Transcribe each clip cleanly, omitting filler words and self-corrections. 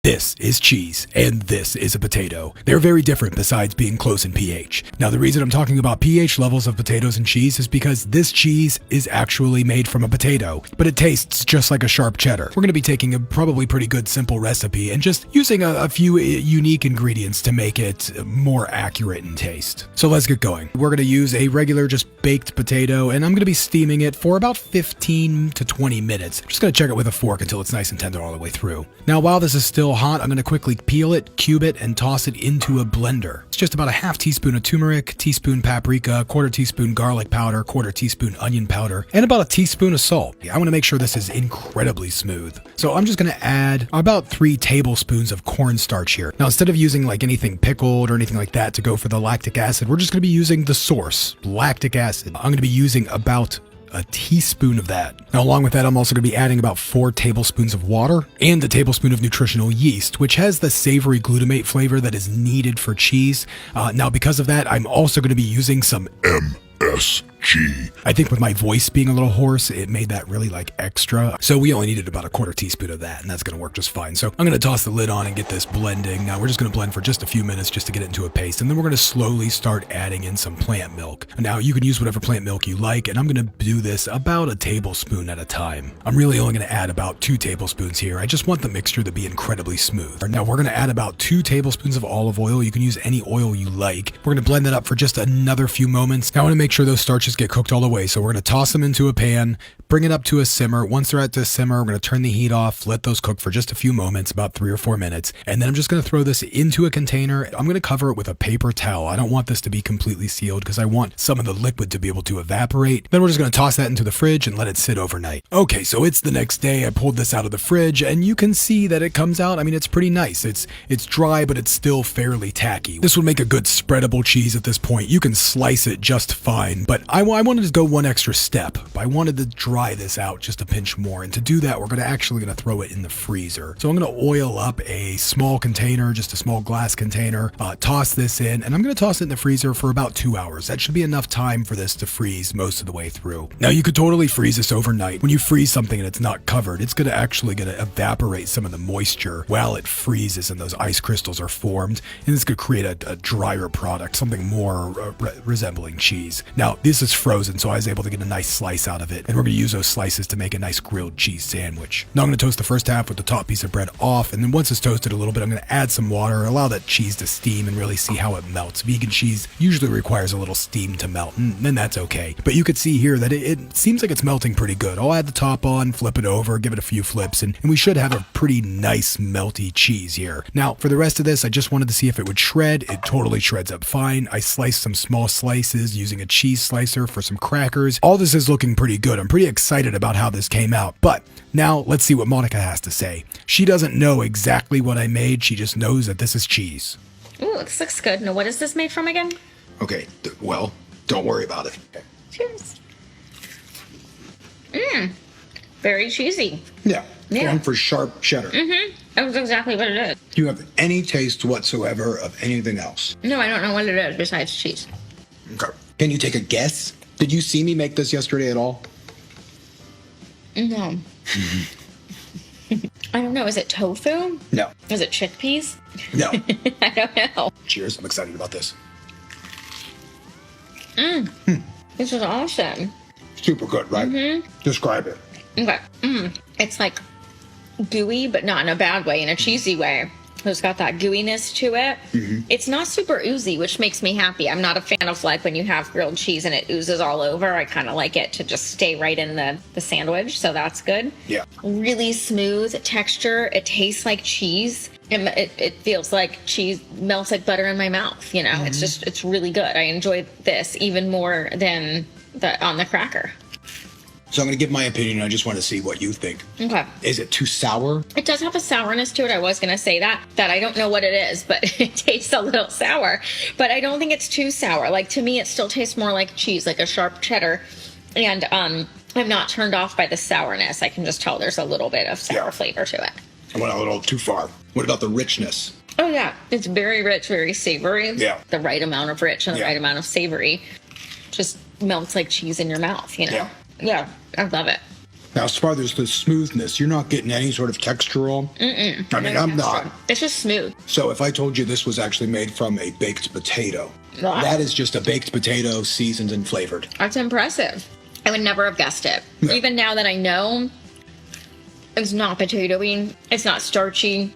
This is cheese, and this is a potato. They're very different besides being close in pH. Now, the reason I'm talking about pH levels of potatoes and cheese is because this cheese is actually made from a potato, but it tastes just like a sharp cheddar. We're going to be taking a probably pretty good simple recipe and just using a few unique ingredients to make it more accurate in taste. So let's get going. We're going to use a regular just baked potato, and I'm going to be steaming it for about 15 to 20 minutes. I'm just going to check it with a fork until it's nice and tender all the way through. Now, while this is still hot, I'm going to quickly peel it, cube it, and toss it into a blender. It's just about a half teaspoon of turmeric, teaspoon paprika, quarter teaspoon garlic powder, quarter teaspoon onion powder, and about a teaspoon of salt. I want to make sure this is incredibly smooth. So I'm just going to add about 3 tablespoons of cornstarch here. Now, instead of using like anything pickled or anything like that to go for the lactic acid, we're just going to be using the source, lactic acid. I'm going to be using about a teaspoon of that. Now, along with that, I'm also going to be adding about 4 tablespoons of water and a tablespoon of nutritional yeast, which has the savory glutamate flavor that is needed for cheese. Now, because of that, I'm also going to be using some MSG. I think with my voice being a little hoarse, it made that really like extra. So we only needed about a quarter teaspoon of that, and that's going to work just fine. So I'm going to toss the lid on and get this blending. Now we're just going to blend for just a few minutes just to get it into a paste, and then we're going to slowly start adding in some plant milk. Now you can use whatever plant milk you like, and I'm going to do this about a tablespoon at a time. I'm really only going to add about 2 tablespoons here. I just want the mixture to be incredibly smooth. Now we're going to add about 2 tablespoons of olive oil. You can use any oil you like. We're going to blend that up for just another few moments. Now I want to make sure those starches get cooked all the way. So we're going to toss them into a pan, bring it up to a simmer. Once they're at the simmer, we're going to turn the heat off, let those cook for just a few moments, about 3 or 4 minutes. And then I'm just going to throw this into a container. I'm going to cover it with a paper towel. I don't want this to be completely sealed because I want some of the liquid to be able to evaporate. Then we're just going to toss that into the fridge and let it sit overnight. Okay, so it's the next day. I pulled this out of the fridge and you can see that it comes out. I mean, it's pretty nice. It's dry, but it's still fairly tacky. This would make a good spreadable cheese at this point. You can slice it just fine, but I wanted to go one extra step. I wanted to dry this out just a pinch more, and to do that, we're actually going to throw it in the freezer. So I'm going to oil up a small container, just a small glass container, toss this in, and I'm going to toss it in the freezer for about 2 hours. That should be enough time for this to freeze most of the way through. Now, you could totally freeze this overnight. When you freeze something and it's not covered, it's going to evaporate some of the moisture while it freezes and those ice crystals are formed, and this could create a drier product, something more resembling cheese. Now, this is frozen, so I was able to get a nice slice out of it, and we're going to use those slices to make a nice grilled cheese sandwich. Now I'm going to toast the first half with the top piece of bread off, and then once it's toasted a little bit, I'm going to add some water, allow that cheese to steam and really see how it melts. Vegan cheese usually requires a little steam to melt, and then that's okay. But you could see here that it seems like it's melting pretty good. I'll add the top on, flip it over, give it a few flips, and we should have a pretty nice melty cheese here. Now for the rest of this, I just wanted to see if it would shred. It totally shreds up fine. I sliced some small slices using a cheese slicer for some crackers. All this is looking pretty good. I'm pretty excited about how this came out. But now let's see what Monica has to say. She doesn't know exactly what I made. She just knows that this is cheese. Ooh, this looks good. Now, what is this made from again? Okay, well, don't worry about it. Okay. Cheers. Very cheesy. Yeah. Going for sharp cheddar. That's exactly what it is. Do you have any taste whatsoever of anything else? No, I don't know what it is besides cheese. Okay. Can you take a guess? Did you see me make this yesterday at all? No. I don't know. Is it tofu? No. Is it chickpeas? No. I don't know. Cheers. I'm excited about this. This is awesome. Super good, right? Describe it. Okay. It's like gooey, but not in a bad way, in a cheesy way. It's got that gooiness to it. It's not super oozy, which makes me happy. I'm not a fan of like when you have grilled cheese and it oozes all over. I kind of like it to just stay right in the sandwich, so that's good. Yeah. Really smooth texture. It tastes like cheese. It feels like cheese melts like butter in my mouth. You know, it's really good. I enjoy this even more than on the cracker. So I'm going to give my opinion. I just want to see what you think. Okay. Is it too sour? It does have a sourness to it. I was going to say that I don't know what it is, but it tastes a little sour. But I don't think it's too sour. Like, to me, it still tastes more like cheese, like a sharp cheddar. And I'm not turned off by the sourness. I can just tell there's a little bit of sour flavor to it. I went a little too far. What about the richness? Oh, yeah. It's very rich, very savory. Yeah. The right amount of rich and the right amount of savory. Just melts like cheese in your mouth, you know? Yeah. Yeah, I love it. Now, as far as the smoothness, you're not getting any sort of textural. I mean, I'm not. It's just smooth. So if I told you this was actually made from a baked potato, that is just a baked potato seasoned and flavored. That's impressive. I would never have guessed it. Yeah. Even now that I know it's not potatoey, it's not starchy.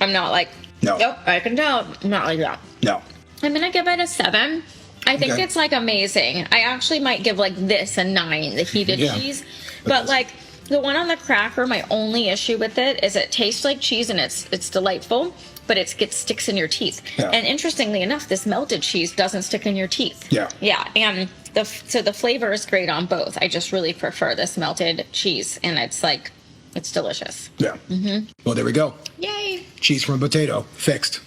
I'm not like, No. nope, I can tell. I'm not like that. No. I'm going to give it a 7. I think Okay. it's like amazing. I actually might give like this a 9, the heated Yeah. cheese. But like the one on the cracker, my only issue with it is it tastes like cheese and it's delightful, but it sticks in your teeth. Yeah. And interestingly enough, this melted cheese doesn't stick in your teeth. Yeah. Yeah, and so the flavor is great on both. I just really prefer this melted cheese, and it's delicious. Yeah. Well, there we go. Yay! Cheese from a potato. Fixed.